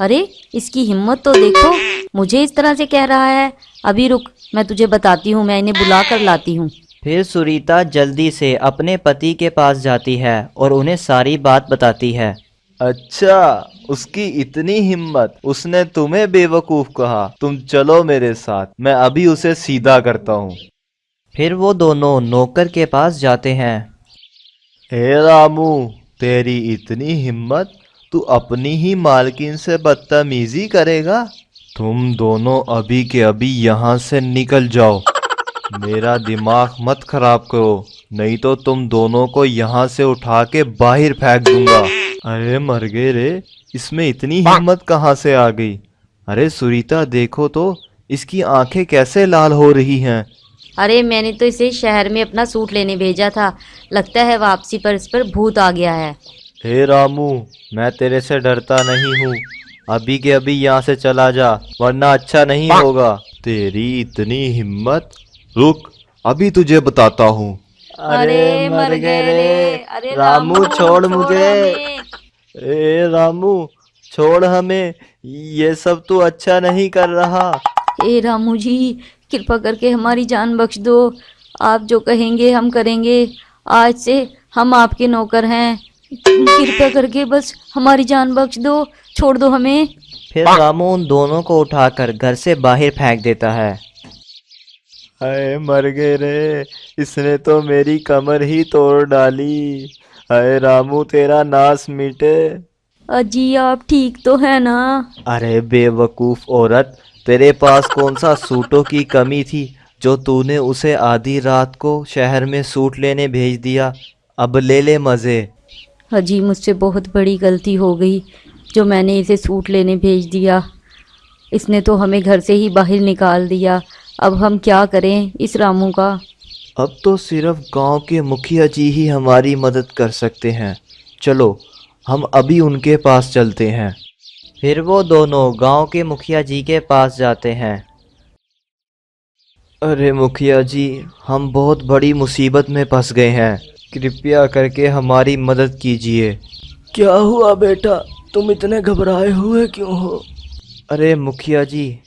अरे इसकी हिम्मत तो देखो, मुझे इस तरह से कह रहा है। अभी रुक, मैं तुझे बताती हूँ, मैं इन्हें बुला कर लाती हूँ। फिर सुरीता जल्दी से अपने पति के पास जाती है और उन्हें सारी बात बताती है। अच्छा, उसकी इतनी हिम्मत, उसने तुम्हें बेवकूफ कहा। तुम चलो मेरे साथ, मैं अभी उसे सीधा करता हूँ। फिर वो दोनों नौकर के पास जाते हैं। हे रामू, तेरी इतनी हिम्मत, तू अपनी ही मालकिन से बदतमीजी करेगा? तुम दोनों अभी के अभी यहाँ से निकल जाओ। मेरा दिमाग मत खराब करो, नहीं तो तुम दोनों को यहाँ से उठा के बाहर फेंक दूंगा। अरे मर गए रे, इसमें इतनी हिम्मत कहाँ से आ गई? अरे सुरीता देखो तो, इसकी आंखें कैसे लाल हो रही हैं। अरे मैंने तो इसे शहर में अपना सूट लेने भेजा था, लगता है वापसी पर इस पर भूत आ गया है। हे रामू, मैं तेरे से डरता नहीं हूँ। अभी के अभी यहाँ से चला जा, वरना अच्छा नहीं होगा। तेरी इतनी हिम्मत, रुक अभी तुझे बताता हूँ। अरे मर गए रे, अरे रामू छोड़ मुझे। हमें। ए रामू, छोड़ हमें, ये सब तू अच्छा नहीं कर रहा। हे रामू जी, कृपा करके हमारी जान बख्श दो। आप जो कहेंगे हम करेंगे। आज से हम आपके नौकर हैं। कृपा करके बस हमारी जान बख्श दो, छोड़ दो हमें। फिर रामू उन दोनों को उठाकर घर से बाहर फेंक देता है। हाय मर गए रे, इसने तो मेरी कमर ही तोड़ डाली। हाय रामू, तेरा नाश मिटे। अजी आप ठीक तो है ना? अरे बेवकूफ औरत, तेरे पास कौन सा सूटों की कमी थी जो तूने उसे आधी रात को शहर में सूट लेने भेज दिया। अब ले ले मज़े। अजी मुझसे बहुत बड़ी गलती हो गई जो मैंने इसे सूट लेने भेज दिया। इसने तो हमें घर से ही बाहर निकाल दिया। अब हम क्या करें इस रामू का? अब तो सिर्फ गांव के मुखिया जी ही हमारी मदद कर सकते हैं। चलो हम अभी उनके पास चलते हैं। फिर वो दोनों गांव के मुखिया जी के पास जाते हैं। अरे मुखिया जी, हम बहुत बड़ी मुसीबत में फंस गए हैं, कृपया करके हमारी मदद कीजिए। क्या हुआ बेटा, तुम इतने घबराए हुए क्यों हो? अरे मुखिया जी,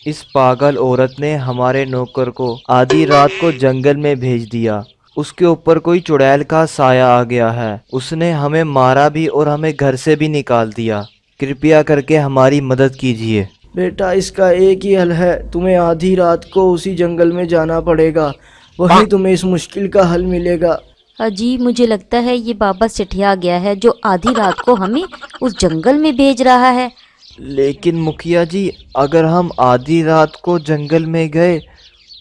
इस पागल औरत ने हमारे नौकर को आधी रात को जंगल में भेज दिया। उसके ऊपर कोई चुड़ैल का साया आ गया है। उसने हमें मारा भी और हमें घर से भी निकाल दिया। कृपया करके हमारी मदद कीजिए। बेटा इसका एक ही हल है, तुम्हें आधी रात को उसी जंगल में जाना पड़ेगा, वहीं तुम्हें इस मुश्किल का हल मिलेगा। अजी मुझे लगता है ये बाबा सिठिया गया है जो आधी रात को हमें उस जंगल में भेज रहा है। लेकिन मुखिया जी, अगर हम आधी रात को जंगल में गए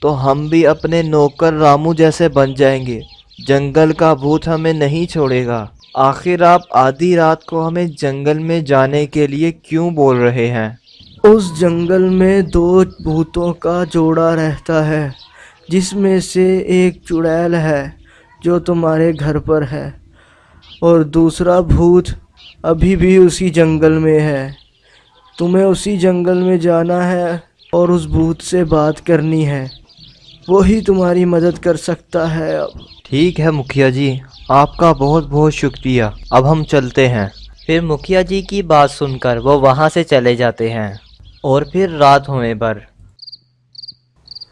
तो हम भी अपने नौकर रामू जैसे बन जाएंगे। जंगल का भूत हमें नहीं छोड़ेगा। आखिर आप आधी रात को हमें जंगल में जाने के लिए क्यों बोल रहे हैं? उस जंगल में दो भूतों का जोड़ा रहता है, जिसमें से एक चुड़ैल है जो तुम्हारे घर पर है, और दूसरा भूत अभी भी उसी जंगल में है। तुम्हें उसी जंगल में जाना है और उस भूत से बात करनी है, वही तुम्हारी मदद कर सकता है। अब ठीक है मुखिया जी, आपका बहुत बहुत शुक्रिया। अब हम चलते हैं। फिर मुखिया जी की बात सुनकर वो वहाँ से चले जाते हैं। और फिर रात होने पर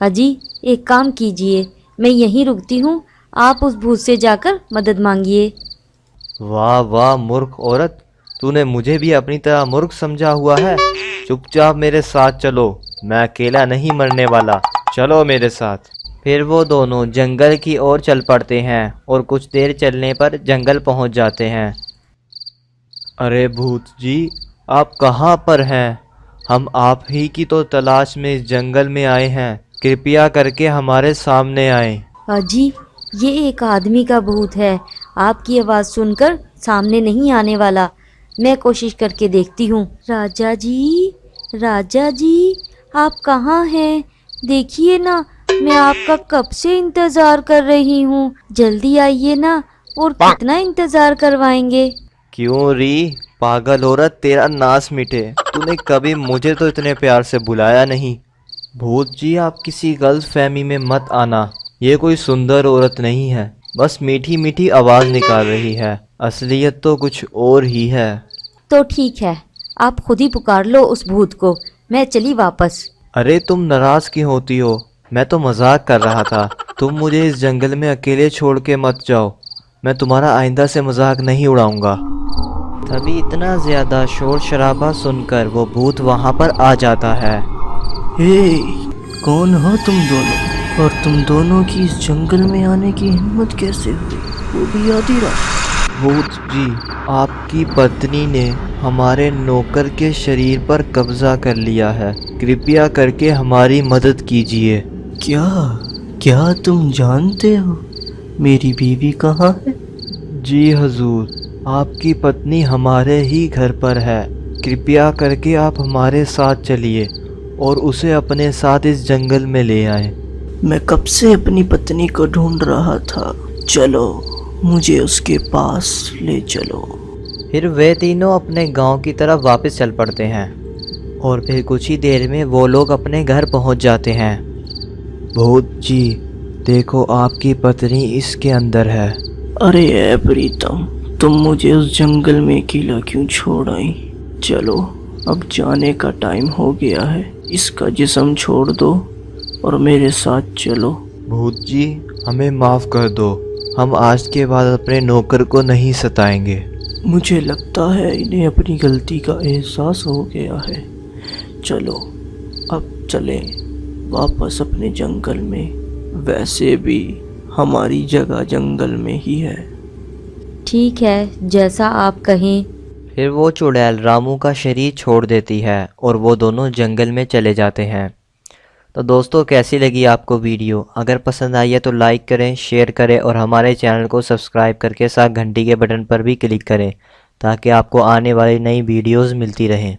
अजी एक काम कीजिए, मैं यहीं रुकती हूँ, आप उस भूत से जाकर मदद मांगिए। वाह वाह मूर्ख औरत, तूने मुझे भी अपनी तरह मूर्ख समझा हुआ है। चुपचाप मेरे साथ चलो, मैं अकेला नहीं मरने वाला। चलो मेरे साथ। फिर वो दोनों जंगल की ओर चल पड़ते हैं और कुछ देर चलने पर जंगल पहुंच जाते हैं। अरे भूत जी, आप कहाँ पर हैं? हम आप ही की तो तलाश में इस जंगल में आए हैं। कृपया करके हमारे सामने आए। अजी ये एक आदमी का भूत है, आपकी आवाज़ सुनकर सामने नहीं आने वाला। मैं कोशिश करके देखती हूँ। राजा जी, राजा जी, आप कहाँ हैं? देखिए ना, मैं आपका कब से इंतज़ार कर रही हूँ। जल्दी आइए ना, और कितना इंतज़ार करवाएंगे? क्यों री पागल औरत, तेरा नाश मिटे। तूने कभी मुझे तो इतने प्यार से बुलाया नहीं। भूत जी, आप किसी गलत फहमी में मत आना। ये कोई सुंदर औरत नहीं है, बस मीठी मीठी आवाज़ निकाल रही है। असलियत तो कुछ और ही है। तो ठीक है, आप खुद ही पुकार लो उस भूत को, मैं चली वापस। अरे तुम नाराज क्यों होती हो? मैं तो मजाक कर रहा था। तुम मुझे इस जंगल में अकेले छोड़ के मत जाओ, मैं तुम्हारा आइंदा से मजाक नहीं उड़ाऊंगा। तभी इतना ज्यादा शोर शराबा सुनकर वो भूत वहां पर आ जाता है। हे, कौन हो तुम दोनों, और तुम दोनों की इस जंगल में आने की हिम्मत कैसे हुई, वो भी आधी रात? भूत जी, आपकी पत्नी ने हमारे नौकर के शरीर पर कब्जा कर लिया है, कृपया करके हमारी मदद कीजिए। क्या क्या तुम जानते हो मेरी बीवी कहाँ है? जी हजूर, आपकी पत्नी हमारे ही घर पर है, कृपया करके आप हमारे साथ चलिए और उसे अपने साथ इस जंगल में ले आए। मैं कब से अपनी पत्नी को ढूंढ रहा था, चलो मुझे उसके पास ले चलो। फिर वे तीनों अपने गांव की तरफ वापस चल पड़ते हैं और फिर कुछ ही देर में वो लोग अपने घर पहुंच जाते हैं। भूत जी, देखो आपकी पत्नी इसके अंदर है। अरे ए प्रीतम, तुम मुझे उस जंगल में अकेला क्यों छोड़ आई? चलो अब जाने का टाइम हो गया है, इसका जिस्म छोड़ दो और मेरे साथ चलो। भूत जी, हमें माफ़ कर दो, हम आज के बाद अपने नौकर को नहीं सताएंगे। मुझे लगता है इन्हें अपनी गलती का एहसास हो गया है। चलो अब चलें वापस अपने जंगल में, वैसे भी हमारी जगह जंगल में ही है। ठीक है, जैसा आप कहें। फिर वो चुड़ैल रामू का शरीर छोड़ देती है और वो दोनों जंगल में चले जाते हैं। तो दोस्तों, कैसी लगी आपको वीडियो? अगर पसंद आई है तो लाइक करें, शेयर करें और हमारे चैनल को सब्सक्राइब करके साथ घंटी के बटन पर भी क्लिक करें ताकि आपको आने वाली नई वीडियोस मिलती रहें।